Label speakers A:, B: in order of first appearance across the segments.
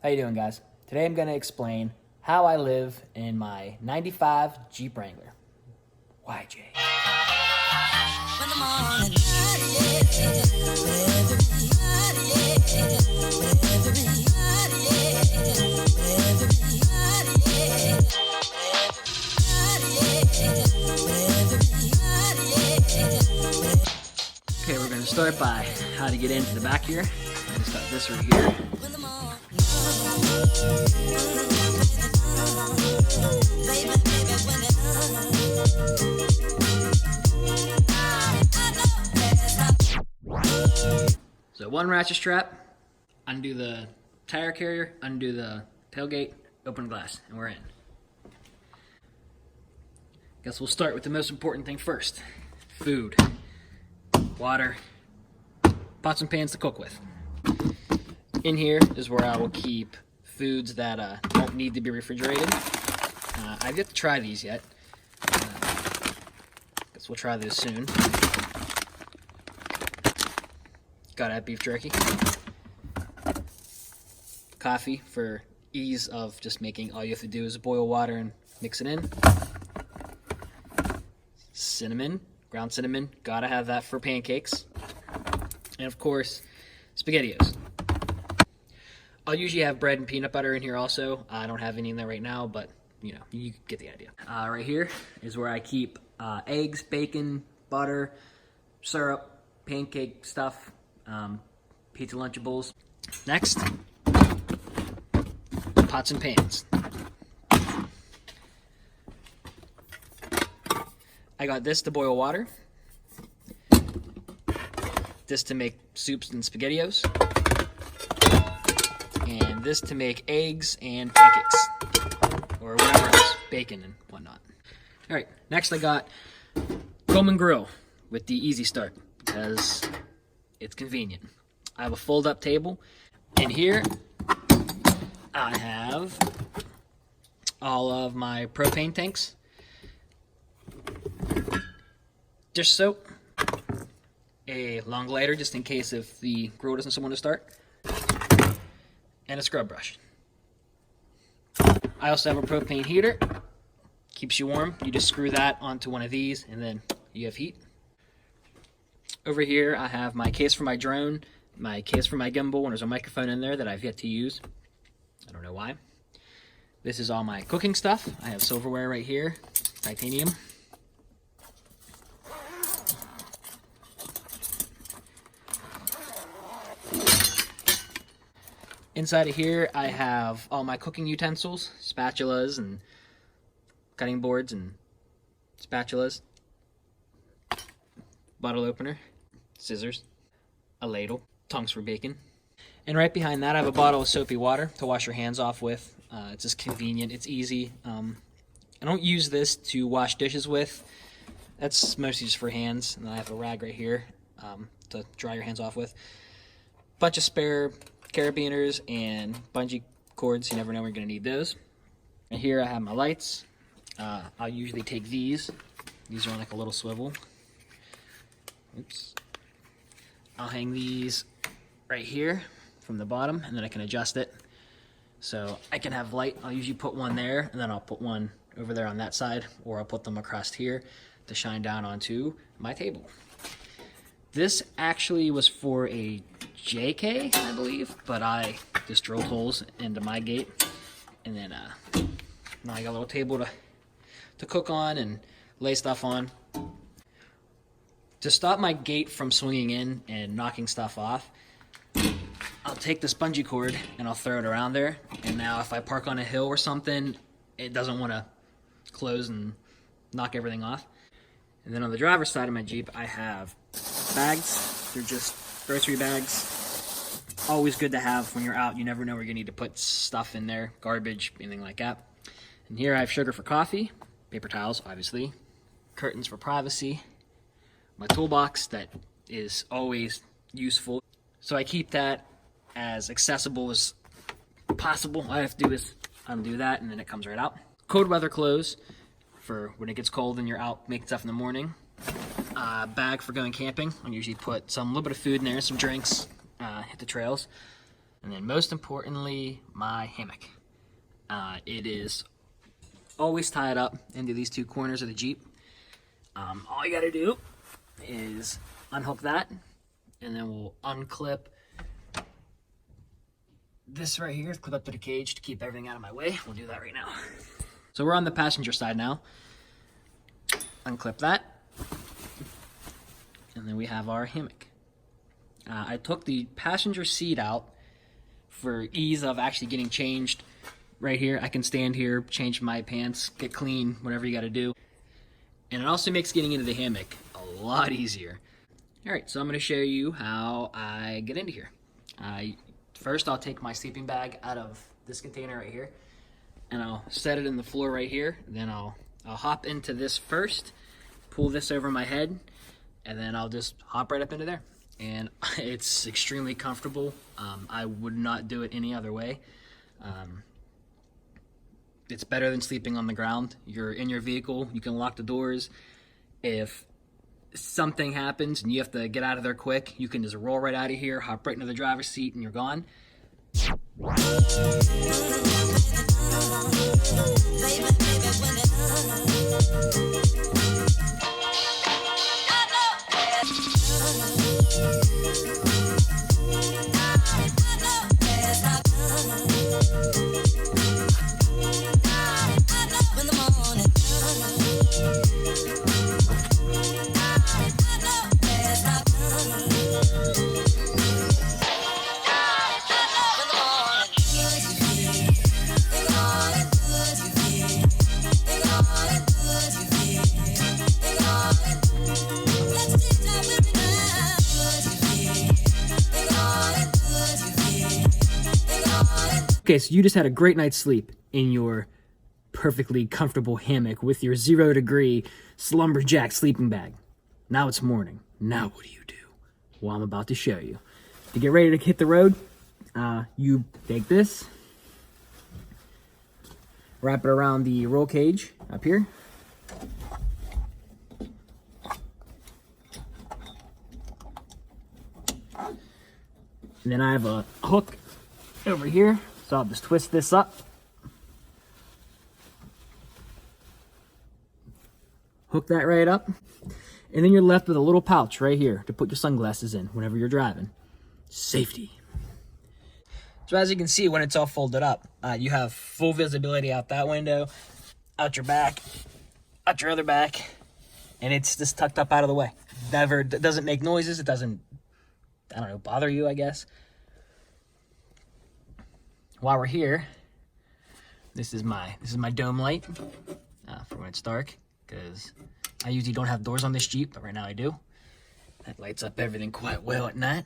A: How you doing, guys? Today I'm going to explain how I live in my 95 Jeep Wrangler. YJ. Okay, we're going to start by how to get into the back here. I just got this right here. So one ratchet strap, undo the tire carrier, undo the tailgate, open glass, and we're in. Guess we'll start with the most important thing first. Food, water, pots and pans to cook with. In here is where I will keep foods that don't need to be refrigerated. I've yet to try these yet. Guess we'll try those soon. Gotta have beef jerky. Coffee for ease of just making. All you have to do is boil water and mix it in. Cinnamon, ground cinnamon. Gotta have that for pancakes. And of course, SpaghettiOs. I'll usually have bread and peanut butter in here also. I don't have any in there right now, but you know, you get the idea. Right here is where I keep eggs, bacon, butter, syrup, pancake stuff, pizza Lunchables. Next, pots and pans. I got this to boil water, this to make soups and SpaghettiOs, and this to make eggs and pancakes, or whatever else, bacon and whatnot. All right, next I got Coleman Grill with the Easy Start because it's convenient. I have a fold-up table, and here I have all of my propane tanks, dish soap, a long lighter just in case if the grill doesn't want to start, and a scrub brush. I also have a propane heater, keeps you warm. You just screw that onto one of these and then you have heat. Over here I have my case for my drone, my case for my gimbal, and there's a microphone in there that I've yet to use. I don't know why. This is all my cooking stuff. I have silverware right here, titanium. Inside of here, I have all my cooking utensils, spatulas and cutting boards and spatulas, bottle opener, scissors, a ladle, tongs for bacon. And right behind that, I have a bottle of soapy water to wash your hands off with. It's just convenient, it's easy. I don't use this to wash dishes with. That's mostly just for hands. And then I have a rag right here to dry your hands off with. Bunch of spare carabiners and bungee cords. You never know when you're going to need those. And here I have my lights. I'll usually take these. These are on like a little swivel. Oops. I'll hang these right here from the bottom, and then I can adjust it. So I can have light. I'll usually put one there, and then I'll put one over there on that side, or I'll put them across here to shine down onto my table. This actually was for a JK, I believe, but I just drilled holes into my gate, and then now I got a little table to cook on and lay stuff on. To stop my gate from swinging in and knocking stuff off, I'll take this bungee cord and I'll throw it around there, and now if I park on a hill or something, it doesn't want to close and knock everything off. And then on the driver's side of my Jeep, I have bags. They're just grocery bags. Always good to have when you're out. You never know where you need to put stuff in there, garbage, anything like that. And here I have sugar for coffee, paper towels, obviously, curtains for privacy, my toolbox that is always useful. So I keep that as accessible as possible. All I have to do is undo that, and then it comes right out. Cold weather clothes for when it gets cold and you're out making stuff in the morning. Bag for going camping. I usually put some little bit of food in there, some drinks, hit the trails. And then most importantly, my hammock. It is always tied up into these two corners of the Jeep. All you gotta do is unhook that, and then we'll unclip this right here, clip up to the cage to keep everything out of my way. We'll do that right now. So we're on the passenger side now. Unclip that, and then we have our hammock. I took the passenger seat out for ease of actually getting changed. Right here, I can stand here, change my pants, get clean, whatever you gotta do. And it also makes getting into the hammock a lot easier. All right, so I'm gonna show you how I get into here. First, I'll take my sleeping bag out of this container right here, and I'll set it in the floor right here. Then I'll hop into this first, pull this over my head, and then I'll just hop right up into there. And it's extremely comfortable. I would not do it any other way. It's better than sleeping on the ground. You're in your vehicle, you can lock the doors. If something happens and you have to get out of there quick, you can just roll right out of here, hop right into the driver's seat, and you're gone. Okay, so you just had a great night's sleep in your perfectly comfortable hammock with your 0 degree slumberjack sleeping bag. Now it's morning. Now what do you do? Well, I'm about to show you. To get ready to hit the road, you take this, wrap it around the roll cage up here. And then I have a hook over here. So I'll just twist this up, hook that right up, and then you're left with a little pouch right here to put your sunglasses in whenever you're driving. Safety. So as you can see, when it's all folded up, you have full visibility out that window, out your back, out your other back, and it's just tucked up out of the way. It doesn't make noises. It doesn't, I don't know, bother you, I guess. While we're here, this is my dome light for when it's dark, because I usually don't have doors on this Jeep, but right now I do. That lights up everything quite well at night.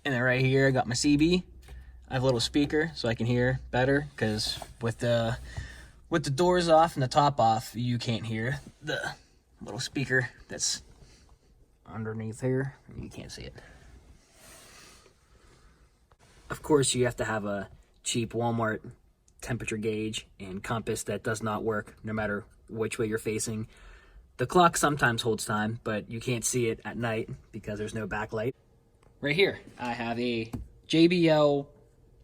A: And then right here, I got my CB. I have a little speaker so I can hear better, because with the doors off and the top off, you can't hear the little speaker that's underneath here. You can't see it. Of course, you have to have a cheap Walmart temperature gauge and compass that does not work no matter which way you're facing. The clock sometimes holds time, but you can't see it at night because there's no backlight. Right here, I have a Jbl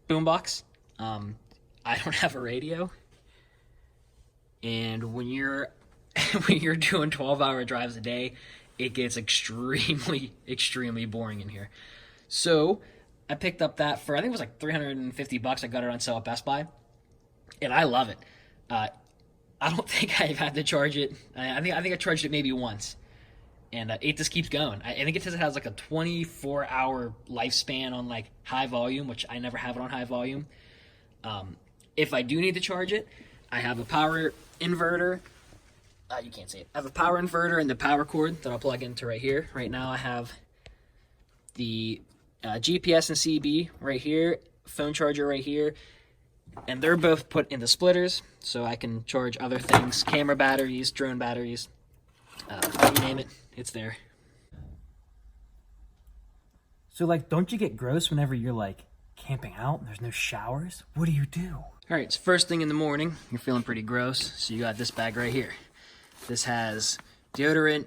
A: Boom Box. I don't have a radio. And when you're doing 12-hour drives a day, it gets extremely boring in here. So I picked up that for, I think it was like $350. I got it on sale at Best Buy, and I love it. I don't think I've had to charge it. I think I charged it maybe once, and it just keeps going. I think it says it has like a 24-hour lifespan on like high volume, which I never have it on high volume. If I do need to charge it, I have a power inverter. You can't see it. I have a power inverter and the power cord that I'll plug into right here. Right now I have the GPS and CB right here, phone charger right here, and they're both put into splitters, so I can charge other things, camera batteries, drone batteries, you name it, it's there. So like, don't you get gross whenever you're like camping out and there's no showers? What do you do? All right, it's first thing in the morning, you're feeling pretty gross, so you got this bag right here. This has deodorant,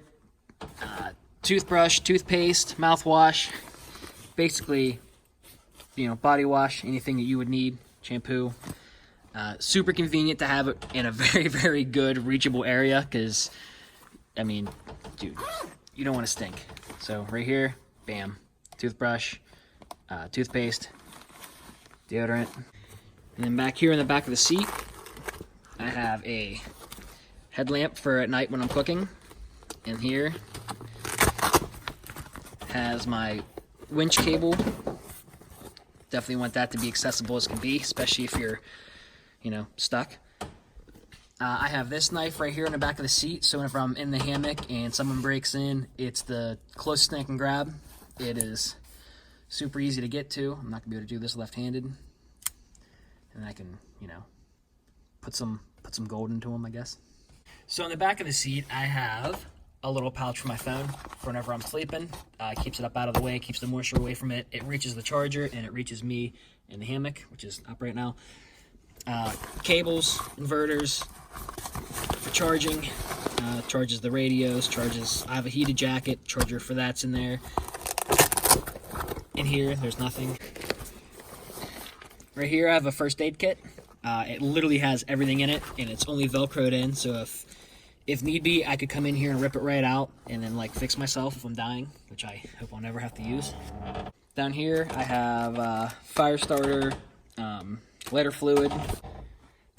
A: toothbrush, toothpaste, mouthwash, basically, body wash, anything that you would need, shampoo. Super convenient to have it in a very, very good reachable area because, I mean, dude, you don't want to stink. So right here, bam, toothbrush, toothpaste, deodorant. And then back here in the back of the seat, I have a headlamp for at night when I'm cooking. And here has my winch cable. Definitely want that to be accessible as can be, especially if you're, stuck. I have this knife right here in the back of the seat, so if I'm in the hammock and someone breaks in, it's the closest thing I can grab. It is super easy to get to. I'm not gonna be able to do this left-handed. And I can, put some gold into them, I guess. So in the back of the seat, I have a little pouch for my phone for whenever I'm sleeping. Keeps it up out of the way, keeps the moisture away from it. It reaches the charger, and it reaches me in the hammock, which is up right now. Cables, inverters for charging. Charges the radios, I have a heated jacket, charger for that's in there. In here, there's nothing. Right here, I have a first aid kit. It literally has everything in it, and it's only Velcroed in, so if need be, I could come in here and rip it right out and then fix myself if I'm dying, which I hope I'll never have to use. Down here, I have fire starter, lighter fluid.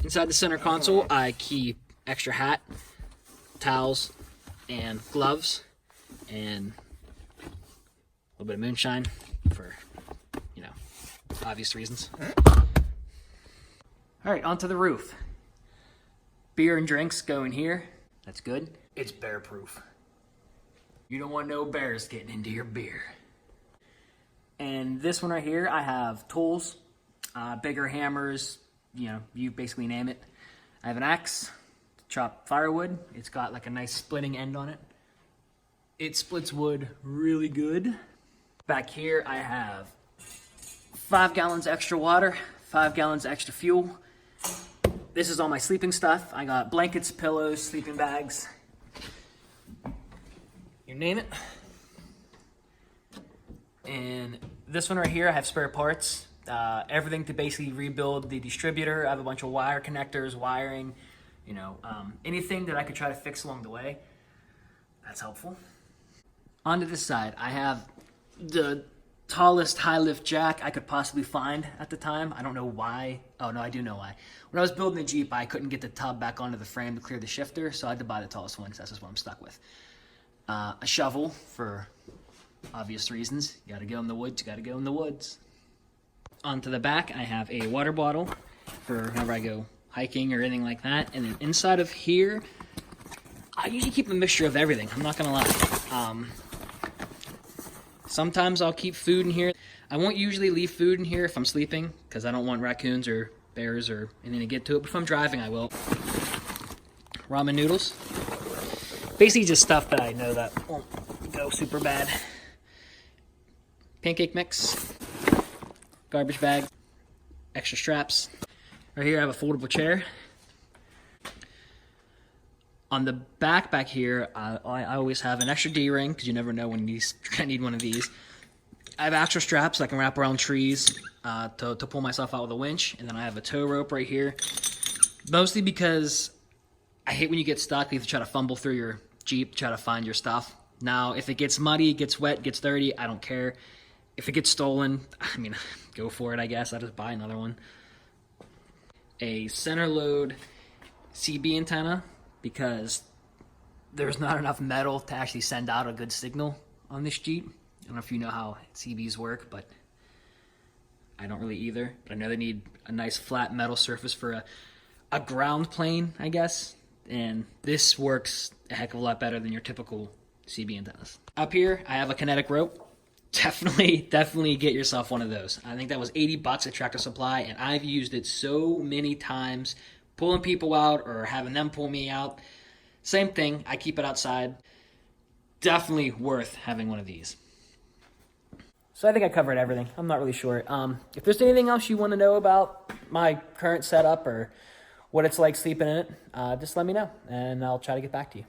A: Inside the center console, I keep extra hat, towels, and gloves, and a little bit of moonshine for, obvious reasons. All right, onto the roof. Beer and drinks go in here. That's good. It's bear proof. You don't want no bears getting into your beer. And this one right here, I have tools, bigger hammers, you basically name it. I have an axe to chop firewood. It's got a nice splitting end on it. It splits wood really good. Back here, I have 5 gallons extra water, 5 gallons extra fuel. This is all my sleeping stuff. I got blankets, pillows, sleeping bags, you name it. And this one right here, I have spare parts. Everything to basically rebuild the distributor. I have a bunch of wire connectors, wiring, anything that I could try to fix along the way. That's helpful. Onto this side, I have the tallest high lift jack I could possibly find at the time. I don't know why. Oh no, I do know why. When I was building the Jeep, I couldn't get the tub back onto the frame to clear the shifter, so I had to buy the tallest one because that's just what I'm stuck with. A shovel for obvious reasons. You gotta go in the woods, you gotta go in the woods. Onto the back, I have a water bottle for whenever I go hiking or anything like that. And then inside of here, I usually keep a mixture of everything. I'm not gonna lie. Sometimes I'll keep food in here. I won't usually leave food in here if I'm sleeping because I don't want raccoons or bears or anything to get to it. But if I'm driving, I will. Ramen noodles. Basically just stuff that I know that won't go super bad. Pancake mix. Garbage bag. Extra straps. Right here I have a foldable chair. On the back here, I always have an extra D-ring, because you never know when you're going to need one of these. I have extra straps I can wrap around trees to pull myself out with a winch. And then I have a tow rope right here. Mostly because I hate when you get stuck. You have to try to fumble through your Jeep to try to find your stuff. Now, if it gets muddy, gets wet, gets dirty, I don't care. If it gets stolen, go for it, I guess. I'll just buy another one. A center load CB antenna, because there's not enough metal to actually send out a good signal on this Jeep. I don't know if you know how CBs work, but I don't really either. But I know they need a nice flat metal surface for a ground plane, I guess. And this works a heck of a lot better than your typical CB antennas. Up here, I have a Kinetic Rope. Definitely get yourself one of those. I think that was $80 at Tractor Supply, and I've used it so many times, pulling people out or having them pull me out. Same thing, I keep it outside. Definitely worth having one of these. So I think I covered everything. I'm not really sure. If there's anything else you want to know about my current setup or what it's like sleeping in it, just let me know, and I'll try to get back to you.